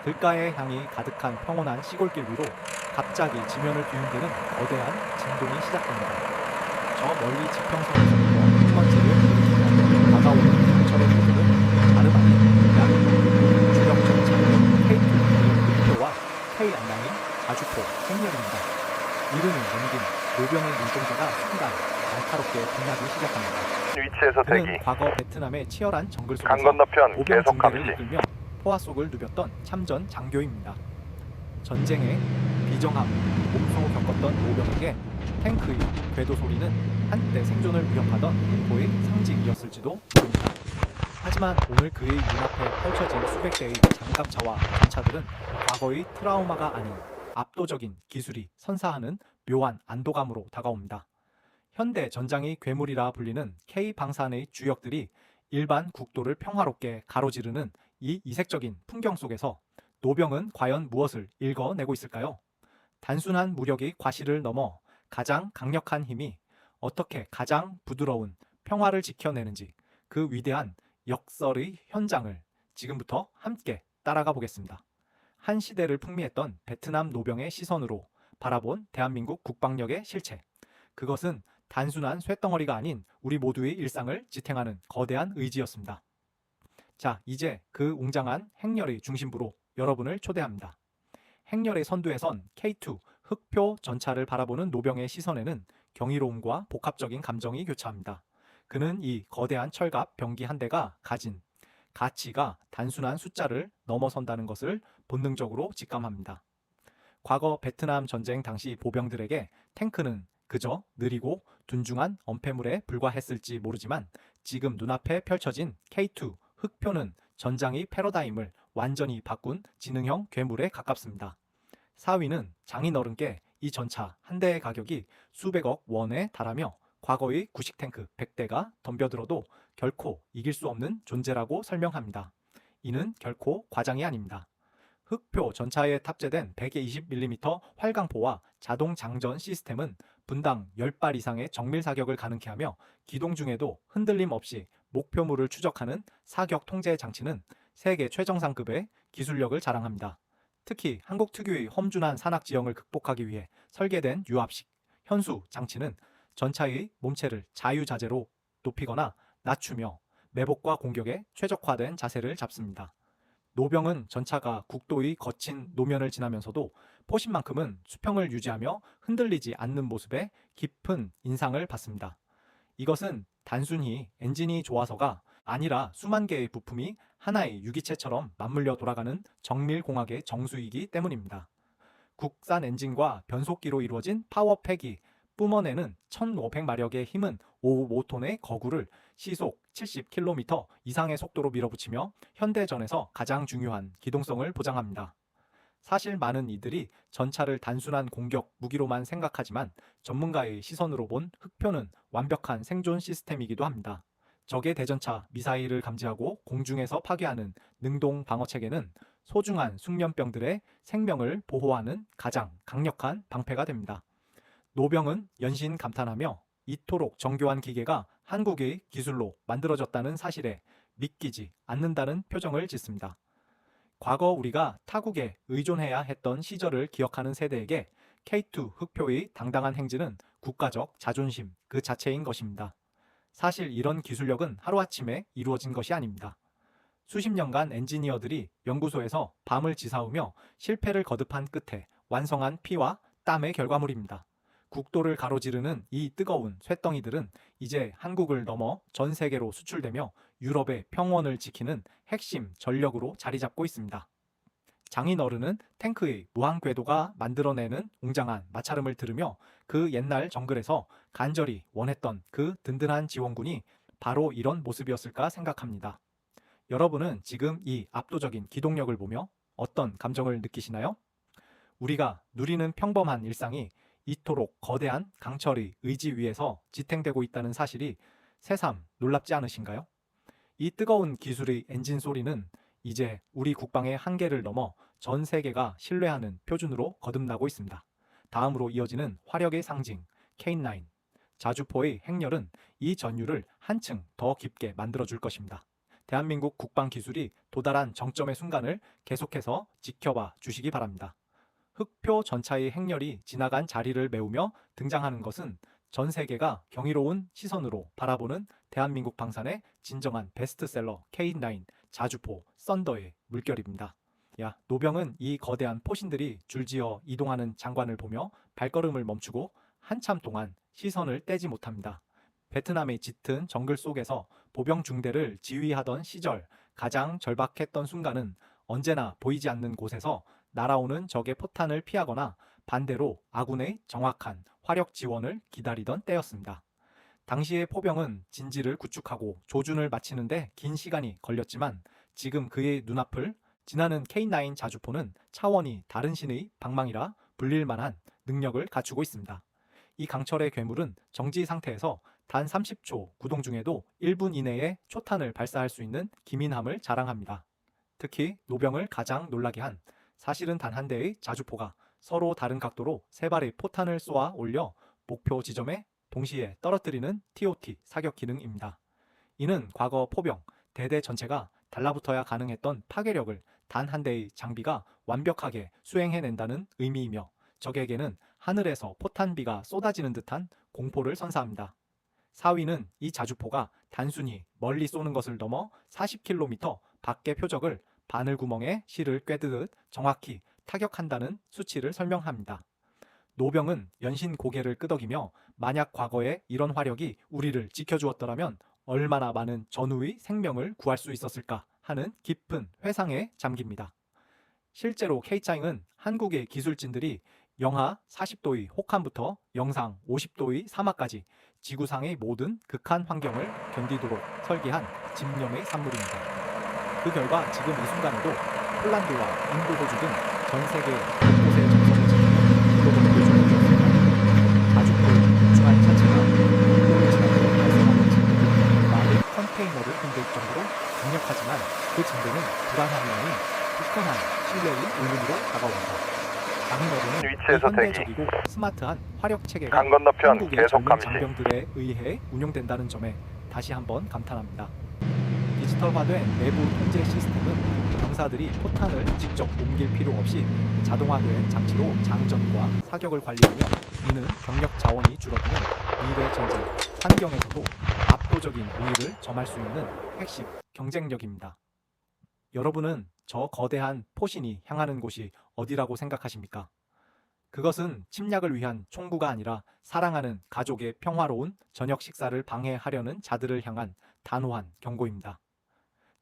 들가의 향이 가득한 평온한 시골길 위로 갑자기 지면을 뒤흔드는 거대한 진동이 시작됩니다. 저 멀리 지평선에서부터 흙먼지를 일으키며 다가오는 강철의 모습은 다름 아닌 양국 주력 전차 K2 흑표와 K9 자주포 행렬입니다. 이른을 넘긴 노병의 눈동자가 순간 날카롭게 빛나기 시작합니다. 위치에서 그는 대기. 과거 베트남의 치열한 정글 강 속에서 건너편 오병 계속 중대를 감시. 이끌며 포화 속을 누볐던 참전 장교입니다. 전쟁에 비정함, 몸소 겪었던 오병에게 탱크의 궤도 소리는 한때 생존을 위협하던 공포의 상징이었을지도 모릅니다. 하지만 오늘 그의 눈앞에 펼쳐진 수백 대의 장갑차와 전차들은 과거의 트라우마가 아닌 압도적인 기술이 선사하는 묘한 안도감으로 다가옵니다. 현대 전장의 괴물이라 불리는 K방산의 주역들이 일반 국도를 평화롭게 가로지르는 이 이색적인 풍경 속에서 노병은 과연 무엇을 읽어내고 있을까요? 단순한 무력의 과실을 넘어 가장 강력한 힘이 어떻게 가장 부드러운 평화를 지켜내는지 그 위대한 역설의 현장을 지금부터 함께 따라가 보겠습니다. 한 시대를 풍미했던 베트남 노병의 시선으로 바라본 대한민국 국방력의 실체. 그것은 단순한 쇳덩어리가 아닌 우리 모두의 일상을 지탱하는 거대한 의지였습니다. 자, 이제 그 웅장한 행렬의 중심부로 여러분을 초대합니다. 행렬의 선두에 선 K2 흑표 전차를 바라보는 노병의 시선에는 경이로움과 복합적인 감정이 교차합니다. 그는 이 거대한 철갑 병기 한 대가 가진 가치가 단순한 숫자를 넘어선다는 것을 본능적으로 직감합니다. 과거 베트남 전쟁 당시 보병들에게 탱크는 그저 느리고 둔중한 엄폐물에 불과했을지 모르지만 지금 눈앞에 펼쳐진 K2 흑표는 전장의 패러다임을 완전히 바꾼 지능형 괴물에 가깝습니다. 사위는 장인어른께 이 전차 한 대의 가격이 수백억 원에 달하며 과거의 구식 탱크 100대가 덤벼들어도 결코 이길 수 없는 존재라고 설명합니다. 이는 결코 과장이 아닙니다. 흑표 전차에 탑재된 120mm 활강포와 자동 장전 시스템은 분당 10발 이상의 정밀 사격을 가능케 하며 기동 중에도 흔들림 없이 목표물을 추적하는 사격 통제 장치는 세계 최정상급의 기술력을 자랑합니다. 특히 한국 특유의 험준한 산악 지형을 극복하기 위해 설계된 유압식 현수 장치는 전차의 몸체를 자유자재로 높이거나 낮추며 매복과 공격에 최적화된 자세를 잡습니다. 노병은 전차가 국도의 거친 노면을 지나면서도 포신만큼은 수평을 유지하며 흔들리지 않는 모습에 깊은 인상을 받습니다. 이것은 단순히 엔진이 좋아서가 아니라 수만 개의 부품이 하나의 유기체처럼 맞물려 돌아가는 정밀공학의 정수이기 때문입니다. 국산 엔진과 변속기로 이루어진 파워팩이 뿜어내는 1500마력의 힘은 5톤의 거구를 시속 70km 이상의 속도로 밀어붙이며 현대전에서 가장 중요한 기동성을 보장합니다. 사실 많은 이들이 전차를 단순한 공격 무기로만 생각하지만 전문가의 시선으로 본 흑표는 완벽한 생존 시스템이기도 합니다. 적의 대전차 미사일을 감지하고 공중에서 파괴하는 능동 방어 체계는 소중한 숙련병들의 생명을 보호하는 가장 강력한 방패가 됩니다. 노병은 연신 감탄하며 이토록 정교한 기계가 한국의 기술로 만들어졌다는 사실에 믿기지 않는다는 표정을 짓습니다. 과거 우리가 타국에 의존해야 했던 시절을 기억하는 세대에게 K2 흑표의 당당한 행진은 국가적 자존심 그 자체인 것입니다. 사실 이런 기술력은 하루아침에 이루어진 것이 아닙니다. 수십 년간 엔지니어들이 연구소에서 밤을 지사우며 실패를 거듭한 끝에 완성한 피와 땀의 결과물입니다. 국도를 가로지르는 이 뜨거운 쇳덩이들은 이제 한국을 넘어 전 세계로 수출되며 유럽의 평원을 지키는 핵심 전력으로 자리 잡고 있습니다. 장인어른은 탱크의 무한 궤도가 만들어내는 웅장한 마찰음을 들으며 그 옛날 정글에서 간절히 원했던 그 든든한 지원군이 바로 이런 모습이었을까 생각합니다. 여러분은 지금 이 압도적인 기동력을 보며 어떤 감정을 느끼시나요? 우리가 누리는 평범한 일상이 이토록 거대한 강철의 의지 위에서 지탱되고 있다는 사실이 새삼 놀랍지 않으신가요? 이 뜨거운 기술의 엔진 소리는 이제 우리 국방의 한계를 넘어 전 세계가 신뢰하는 표준으로 거듭나고 있습니다. 다음으로 이어지는 화력의 상징 K9 자주포의 행렬은 이 전율을 한층 더 깊게 만들어줄 것입니다. 대한민국 국방 기술이 도달한 정점의 순간을 계속해서 지켜봐 주시기 바랍니다. 흑표 전차의 행렬이 지나간 자리를 메우며 등장하는 것은 전 세계가 경이로운 시선으로 바라보는 대한민국 방산의 진정한 베스트셀러 K9 자주포 썬더의 물결입니다. 노병은 이 거대한 포신들이 줄지어 이동하는 장관을 보며 발걸음을 멈추고 한참 동안 시선을 떼지 못합니다. 베트남의 짙은 정글 속에서 보병 중대를 지휘하던 시절 가장 절박했던 순간은 언제나 보이지 않는 곳에서 날아오는 적의 포탄을 피하거나 반대로 아군의 정확한 화력 지원을 기다리던 때였습니다. 당시의 포병은 진지를 구축하고 조준을 마치는데 긴 시간이 걸렸지만 지금 그의 눈앞을 지나는 K9 자주포는 차원이 다른 신의 방망이라 불릴 만한 능력을 갖추고 있습니다. 이 강철의 괴물은 정지 상태에서 단 30초 구동 중에도 1분 이내에 초탄을 발사할 수 있는 기민함을 자랑합니다. 특히 노병을 가장 놀라게 한 사실은 단 한 대의 자주포가 서로 다른 각도로 세 발의 포탄을 쏘아 올려 목표 지점에 동시에 떨어뜨리는 TOT 사격 기능입니다. 이는 과거 포병, 대대 전체가 달라붙어야 가능했던 파괴력을 단 한 대의 장비가 완벽하게 수행해낸다는 의미이며 적에게는 하늘에서 포탄비가 쏟아지는 듯한 공포를 선사합니다. 4위는 이 자주포가 단순히 멀리 쏘는 것을 넘어 40km 밖의 표적을 바늘구멍에 실을 꿰듯 정확히 타격한다는 수치를 설명합니다. 노병은 연신 고개를 끄덕이며 만약 과거에 이런 화력이 우리를 지켜주었더라면 얼마나 많은 전우의 생명을 구할 수 있었을까 하는 깊은 회상에 잠깁니다. 실제로 K짜잉은 한국의 기술진들이 영하 40도의 혹한부터 영상 50도의 사막까지 지구상의 모든 극한 환경을 견디도록 설계한 집념의 산물입니다. 그 결과 지금 이 순간에도 폴란드와 인도, 호주 등 전 세계 곳곳의 정성을 지키는 글로벌 기술을 줬습니다. 자주포의 중한 차체가 인도를 지나도록 발생하는 진대는 많은 컨테이너를 흔들 정도로 강력하지만 그 진대는 불안함이 굳건한 신뢰의 울림으로 다가옵니다. 위치에서 대기. 현대적이고 스마트한 화력 체계가 강 건너편 한국의 계속 젊은 감시. 장병들에 의해 운용된다는 점에 다시 한번 감탄합니다. 디지털화된 내부 통제 시스템은 병사들이 포탄을 직접 옮길 필요 없이 자동화된 장치로 장전과 사격을 관리하며 이는 병력 자원이 줄어드는 미래 전쟁 환경에서도 압도적인 우위를 점할 수 있는 핵심 경쟁력입니다. 여러분은 저 거대한 포신이 향하는 곳이 어디라고 생각하십니까? 그것은 침략을 위한 총구가 아니라 사랑하는 가족의 평화로운 저녁 식사를 방해하려는 자들을 향한 단호한 경고입니다.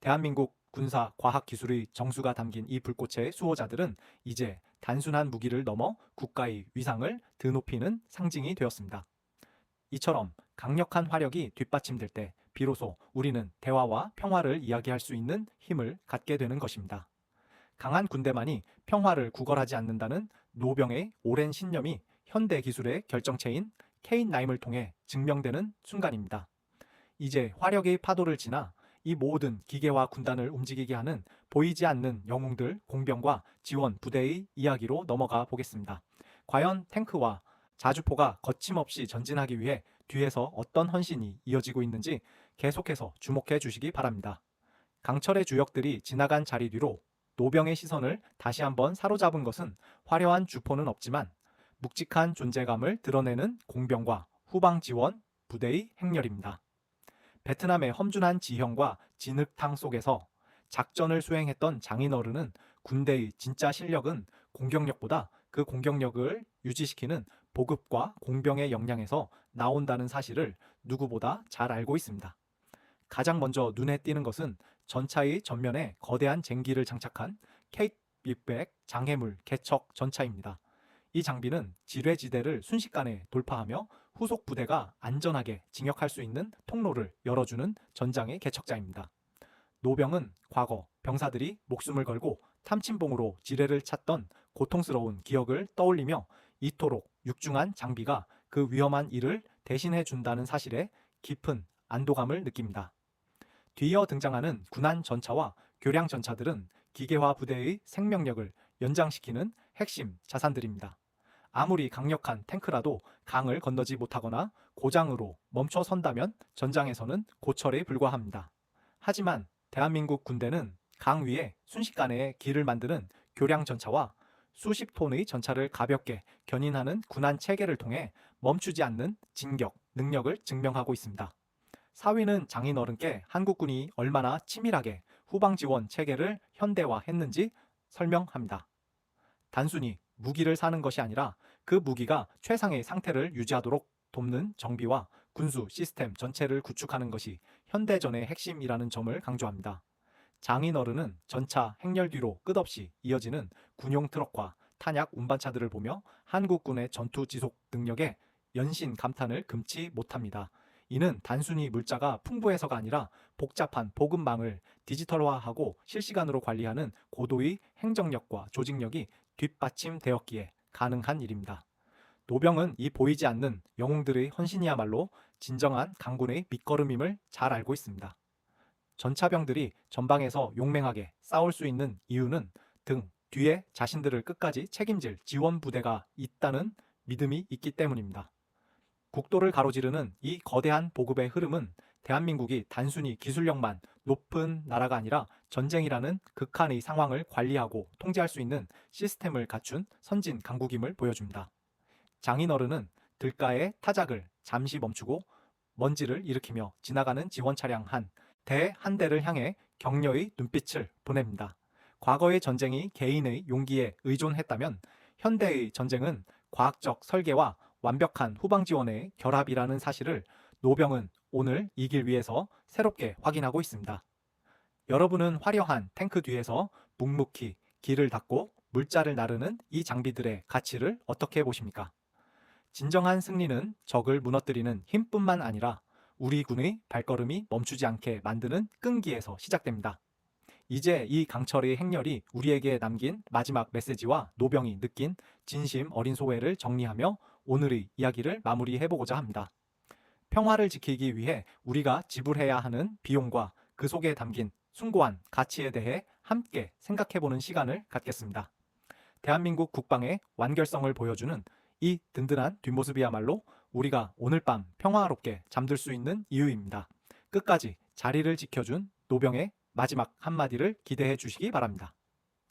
대한민국 군사 과학 기술의 정수가 담긴 이 불꽃의 수호자들은 이제 단순한 무기를 넘어 국가의 위상을 드높이는 상징이 되었습니다. 이처럼 강력한 화력이 뒷받침될 때 비로소 우리는 대화와 평화를 이야기할 수 있는 힘을 갖게 되는 것입니다. 강한 군대만이 평화를 구걸하지 않는다는 노병의 오랜 신념이 현대 기술의 결정체인 K9을 통해 증명되는 순간입니다. 이제 화력의 파도를 지나 이 모든 기계와 군단을 움직이게 하는 보이지 않는 영웅들, 공병과 지원 부대의 이야기로 넘어가 보겠습니다. 과연 탱크와 자주포가 거침없이 전진하기 위해 뒤에서 어떤 헌신이 이어지고 있는지 계속해서 주목해 주시기 바랍니다. 강철의 주역들이 지나간 자리 뒤로 노병의 시선을 다시 한번 사로잡은 것은 화려한 주포는 없지만 묵직한 존재감을 드러내는 공병과 후방 지원 부대의 행렬입니다. 베트남의 험준한 지형과 진흙탕 속에서 작전을 수행했던 장인어른은 군대의 진짜 실력은 공격력보다 그 공격력을 유지시키는 보급과 공병의 역량에서 나온다는 사실을 누구보다 잘 알고 있습니다. 가장 먼저 눈에 띄는 것은 전차의 전면에 거대한 쟁기를 장착한 K600 장해물 개척 전차입니다. 이 장비는 지뢰지대를 순식간에 돌파하며 후속 부대가 안전하게 진격할 수 있는 통로를 열어주는 전장의 개척자입니다. 노병은 과거 병사들이 목숨을 걸고 탐침봉으로 지뢰를 찾던 고통스러운 기억을 떠올리며 이토록 육중한 장비가 그 위험한 일을 대신해 준다는 사실에 깊은 안도감을 느낍니다. 뒤이어 등장하는 군안 전차와 교량 전차들은 기계화 부대의 생명력을 연장시키는 핵심 자산들입니다. 아무리 강력한 탱크라도 강을 건너지 못하거나 고장으로 멈춰 선다면 전장에서는 고철에 불과합니다. 하지만 대한민국 군대는 강 위에 순식간에 길을 만드는 교량 전차와 수십 톤의 전차를 가볍게 견인하는 군안 체계를 통해 멈추지 않는 진격, 능력을 증명하고 있습니다. 사위는 장인어른께 한국군이 얼마나 치밀하게 후방 지원 체계를 현대화했는지 설명합니다. 단순히 무기를 사는 것이 아니라 그 무기가 최상의 상태를 유지하도록 돕는 정비와 군수 시스템 전체를 구축하는 것이 현대전의 핵심이라는 점을 강조합니다. 장인어른은 전차 행렬 뒤로 끝없이 이어지는 군용 트럭과 탄약 운반차들을 보며 한국군의 전투 지속 능력에 연신 감탄을 금치 못합니다. 이는 단순히 물자가 풍부해서가 아니라 복잡한 보급망을 디지털화하고 실시간으로 관리하는 고도의 행정력과 조직력이 뒷받침되었기에 가능한 일입니다. 노병은 이 보이지 않는 영웅들의 헌신이야말로 진정한 강군의 밑거름임을 잘 알고 있습니다. 전차병들이 전방에서 용맹하게 싸울 수 있는 이유는 등 뒤에 자신들을 끝까지 책임질 지원 부대가 있다는 믿음이 있기 때문입니다. 국도를 가로지르는 이 거대한 보급의 흐름은 대한민국이 단순히 기술력만 높은 나라가 아니라 전쟁이라는 극한의 상황을 관리하고 통제할 수 있는 시스템을 갖춘 선진 강국임을 보여줍니다. 장인어른은 들가의 타작을 잠시 멈추고 먼지를 일으키며 지나가는 지원 차량 한 대를 향해 격려의 눈빛을 보냅니다. 과거의 전쟁이 개인의 용기에 의존했다면 현대의 전쟁은 과학적 설계와 완벽한 후방 지원의 결합이라는 사실을 노병은 오늘 이 길 위에서 새롭게 확인하고 있습니다. 여러분은 화려한 탱크 뒤에서 묵묵히 길을 닦고 물자를 나르는 이 장비들의 가치를 어떻게 보십니까? 진정한 승리는 적을 무너뜨리는 힘뿐만 아니라 우리 군의 발걸음이 멈추지 않게 만드는 끈기에서 시작됩니다. 이제 이 강철의 행렬이 우리에게 남긴 마지막 메시지와 노병이 느낀 진심 어린 소회를 정리하며 오늘의 이야기를 마무리해보고자 합니다. 평화를 지키기 위해 우리가 지불해야 하는 비용과 그 속에 담긴 숭고한 가치에 대해 함께 생각해보는 시간을 갖겠습니다. 대한민국 국방의 완결성을 보여주는 이 든든한 뒷모습이야말로 우리가 오늘 밤 평화롭게 잠들 수 있는 이유입니다. 끝까지 자리를 지켜준 노병의 마지막 한마디를 기대해 주시기 바랍니다.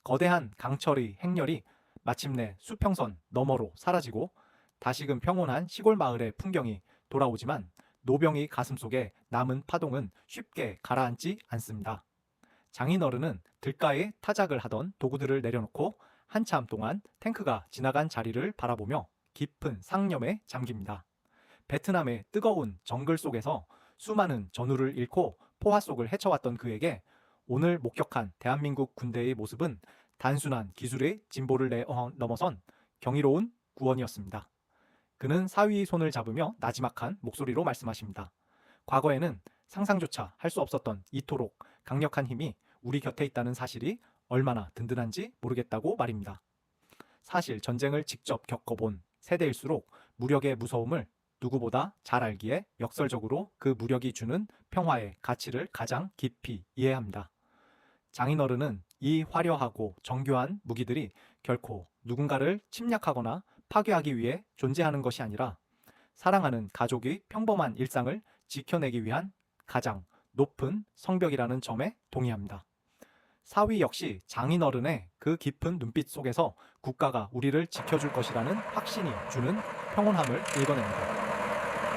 거대한 강철의 행렬이 마침내 수평선 너머로 사라지고 다시금 평온한 시골 마을의 풍경이 돌아오지만 노병의 가슴속에 남은 파동은 쉽게 가라앉지 않습니다. 장인어른은 들가에 타작을 하던 도구들을 내려놓고 한참 동안 탱크가 지나간 자리를 바라보며 깊은 상념에 잠깁니다. 베트남의 뜨거운 정글 속에서 수많은 전우를 잃고 포화 속을 헤쳐왔던 그에게 오늘 목격한 대한민국 군대의 모습은 단순한 기술의 진보를 넘어선 경이로운 구원이었습니다. 그는 사위의 손을 잡으며 나지막한 목소리로 말씀하십니다. 과거에는 상상조차 할 수 없었던 이토록 강력한 힘이 우리 곁에 있다는 사실이 얼마나 든든한지 모르겠다고 말입니다. 사실 전쟁을 직접 겪어본 세대일수록 무력의 무서움을 누구보다 잘 알기에 역설적으로 그 무력이 주는 평화의 가치를 가장 깊이 이해합니다. 장인어른은 이 화려하고 정교한 무기들이 결코 누군가를 침략하거나 파괴하기 위해 존재하는 것이 아니라 사랑하는 가족의 평범한 일상을 지켜내기 위한 가장 높은 성벽이라는 점에 동의합니다. 사위 역시 장인어른의 그 깊은 눈빛 속에서 국가가 우리를 지켜줄 것이라는 확신이 주는 평온함을 읽어냅니다.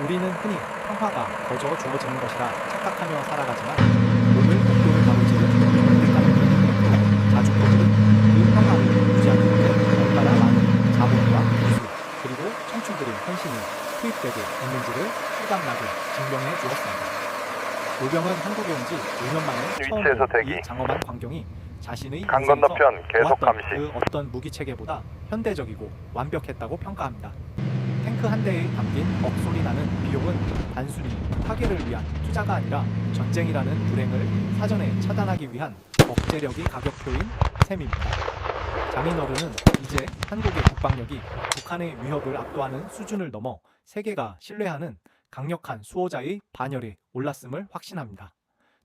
우리는 흔히 평화가 거저 주어지는 것이라 착각하며 살아가지만 오늘 국도를 가로지른 현대까지 자주 퍼지는 그 평화를 유지하는 데 얼마나 많은 자본과 기술 그리고 청춘들의 헌신이 투입되고 있는지를 실감나게 증명해 주었습니다. 노병은 한국에 온 지 5년 만에 위치에서 처음으로 대기. 이 장엄한 광경이 자신의 강 인생에서 건너편 계속 보았던 감시. 그 어떤 무기 체계보다 현대적이고 완벽했다고 평가합니다. 탱크 한 대에 담긴 억소리 나는 비용은 단순히 파괴를 위한 투자가 아니라 전쟁이라는 불행을 사전에 차단하기 위한 억제력이 가격표인 셈입니다. 장인어른은 이제 한국의 국방력이 북한의 위협을 압도하는 수준을 넘어 세계가 신뢰하는 강력한 수호자의 반열에 올랐음을 확신합니다.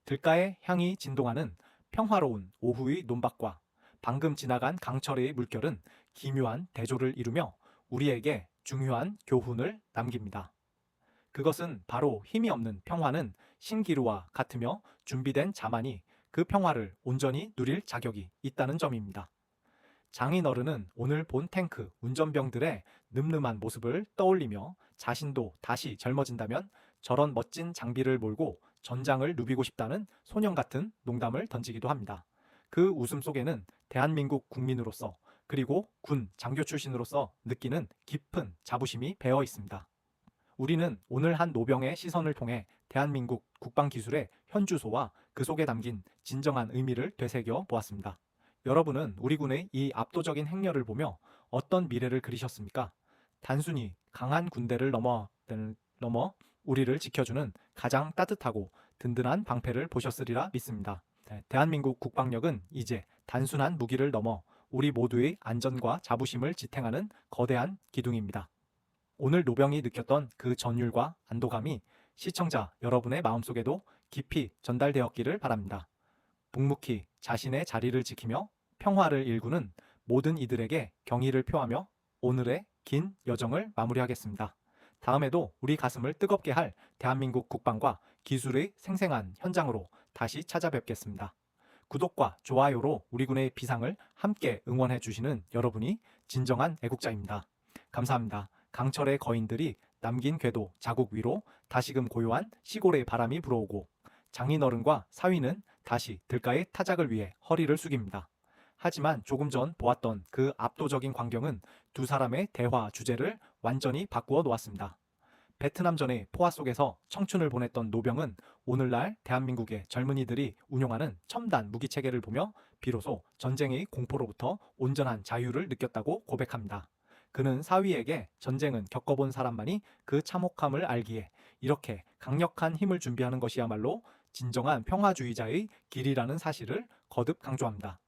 들가의 향이 진동하는 평화로운 오후의 논밭과 방금 지나간 강철의 물결은 기묘한 대조를 이루며 우리에게 중요한 교훈을 남깁니다. 그것은 바로 힘이 없는 평화는 신기루와 같으며 준비된 자만이 그 평화를 온전히 누릴 자격이 있다는 점입니다. 장인어른은 오늘 본 탱크 운전병들의 늠름한 모습을 떠올리며 자신도 다시 젊어진다면 저런 멋진 장비를 몰고 전장을 누비고 싶다는 소년 같은 농담을 던지기도 합니다. 그 웃음 속에는 대한민국 국민으로서 그리고 군 장교 출신으로서 느끼는 깊은 자부심이 배어 있습니다. 우리는 오늘 한 노병의 시선을 통해 대한민국 국방기술의 현주소와 그 속에 담긴 진정한 의미를 되새겨 보았습니다. 여러분은 우리 군의 이 압도적인 행렬을 보며 어떤 미래를 그리셨습니까? 단순히 강한 군대를 넘어 우리를 지켜주는 가장 따뜻하고 든든한 방패를 보셨으리라 믿습니다. 대한민국 국방력은 이제 단순한 무기를 넘어 우리 모두의 안전과 자부심을 지탱하는 거대한 기둥입니다. 오늘 노병이 느꼈던 그 전율과 안도감이 시청자 여러분의 마음속에도 깊이 전달되었기를 바랍니다. 묵묵히 자신의 자리를 지키며 평화를 일구는 모든 이들에게 경의를 표하며 오늘의 긴 여정을 마무리하겠습니다. 다음에도 우리 가슴을 뜨겁게 할 대한민국 국방과 기술의 생생한 현장으로 다시 찾아뵙겠습니다. 구독과 좋아요로 우리 군의 비상을 함께 응원해 주시는 여러분이 진정한 애국자입니다. 감사합니다. 강철의 거인들이 남긴 궤도 자국 위로 다시금 고요한 시골의 바람이 불어오고 장인어른과 사위는 다시 들가의 타작을 위해 허리를 숙입니다. 하지만 조금 전 보았던 그 압도적인 광경은 두 사람의 대화 주제를 완전히 바꾸어 놓았습니다. 베트남전의 포화 속에서 청춘을 보냈던 노병은 오늘날 대한민국의 젊은이들이 운용하는 첨단 무기체계를 보며 비로소 전쟁의 공포로부터 온전한 자유를 느꼈다고 고백합니다. 그는 사위에게 전쟁은 겪어본 사람만이 그 참혹함을 알기에 이렇게 강력한 힘을 준비하는 것이야말로 진정한 평화주의자의 길이라는 사실을 거듭 강조합니다.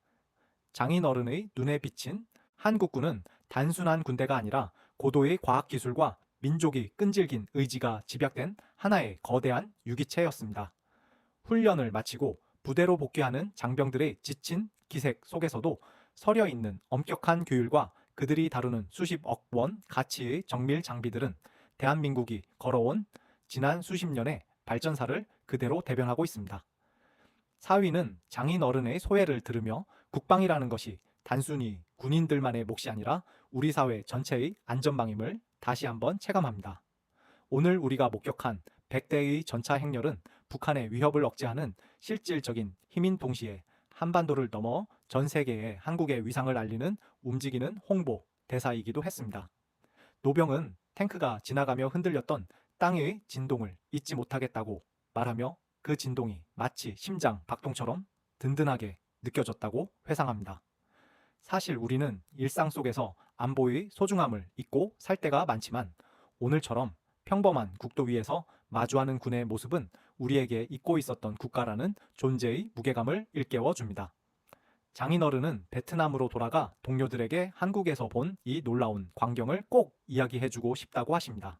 장인어른의 눈에 비친 한국군은 단순한 군대가 아니라 고도의 과학기술과 민족이 끈질긴 의지가 집약된 하나의 거대한 유기체였습니다. 훈련을 마치고 부대로 복귀하는 장병들의 지친 기색 속에서도 서려 있는 엄격한 규율과 그들이 다루는 수십억 원 가치의 정밀 장비들은 대한민국이 걸어온 지난 수십 년의 발전사를 그대로 대변하고 있습니다. 사위는 장인어른의 소회를 들으며 국방이라는 것이 단순히 군인들만의 몫이 아니라 우리 사회 전체의 안전망임을 다시 한번 체감합니다. 오늘 우리가 목격한 100대의 전차 행렬은 북한의 위협을 억제하는 실질적인 힘인 동시에 한반도를 넘어 전 세계에 한국의 위상을 알리는 움직이는 홍보 대사이기도 했습니다. 노병은 탱크가 지나가며 흔들렸던 땅의 진동을 잊지 못하겠다고 말하며 그 진동이 마치 심장 박동처럼 든든하게 느껴졌다고 회상합니다. 사실 우리는 일상 속에서 안보의 소중함을 잊고 살 때가 많지만 오늘처럼 평범한 국도 위에서 마주하는 군의 모습은 우리에게 잊고 있었던 국가라는 존재의 무게감을 일깨워 줍니다. 장인어른은 베트남으로 돌아가 동료들에게 한국에서 본 이 놀라운 광경을 꼭 이야기해주고 싶다고 하십니다.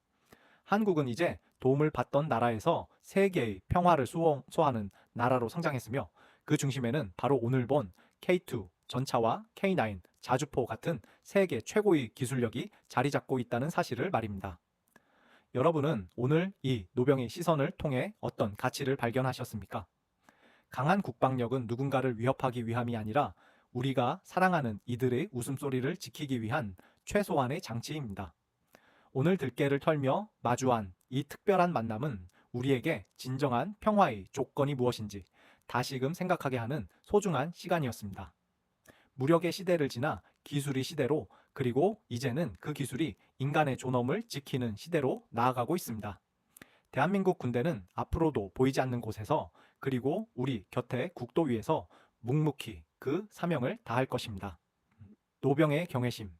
한국은 이제 도움을 받던 나라에서 세계의 평화를 수호하는 나라로 성장했으며 그 중심에는 바로 오늘 본 K2 전차와 K9 자주포 같은 세계 최고의 기술력이 자리 잡고 있다는 사실을 말입니다. 여러분은 오늘 이 노병의 시선을 통해 어떤 가치를 발견하셨습니까? 강한 국방력은 누군가를 위협하기 위함이 아니라 우리가 사랑하는 이들의 웃음소리를 지키기 위한 최소한의 장치입니다. 오늘 들깨를 털며 마주한 이 특별한 만남은 우리에게 진정한 평화의 조건이 무엇인지 다시금 생각하게 하는 소중한 시간이었습니다. 무력의 시대를 지나 기술의 시대로 그리고 이제는 그 기술이 인간의 존엄을 지키는 시대로 나아가고 있습니다. 대한민국 군대는 앞으로도 보이지 않는 곳에서 그리고 우리 곁에 국도 위에서 묵묵히 그 사명을 다할 것입니다. 노병의 경외심,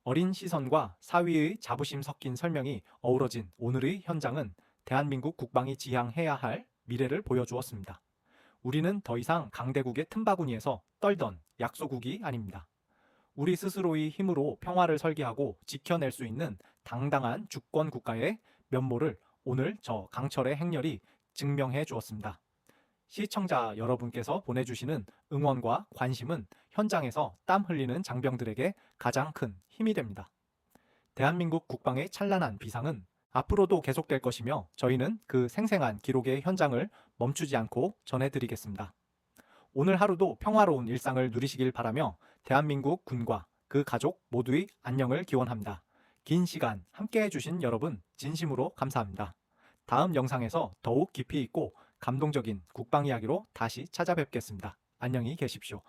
어린 시선과 사위의 자부심 섞인 설명이 어우러진 오늘의 현장은 대한민국 국방이 지향해야 할 미래를 보여주었습니다. 우리는 더 이상 강대국의 틈바구니에서 떨던 약소국이 아닙니다. 우리 스스로의 힘으로 평화를 설계하고 지켜낼 수 있는 당당한 주권 국가의 면모를 오늘 저 강철의 행렬이 증명해 주었습니다. 시청자 여러분께서 보내주시는 응원과 관심은 현장에서 땀 흘리는 장병들에게 가장 큰 힘이 됩니다. 대한민국 국방의 찬란한 비상은 앞으로도 계속될 것이며 저희는 그 생생한 기록의 현장을 멈추지 않고 전해드리겠습니다. 오늘 하루도 평화로운 일상을 누리시길 바라며 대한민국 군과 그 가족 모두의 안녕을 기원합니다. 긴 시간 함께 해주신 여러분 진심으로 감사합니다. 다음 영상에서 더욱 깊이 있고 감동적인 국방 이야기로 다시 찾아뵙겠습니다. 안녕히 계십시오.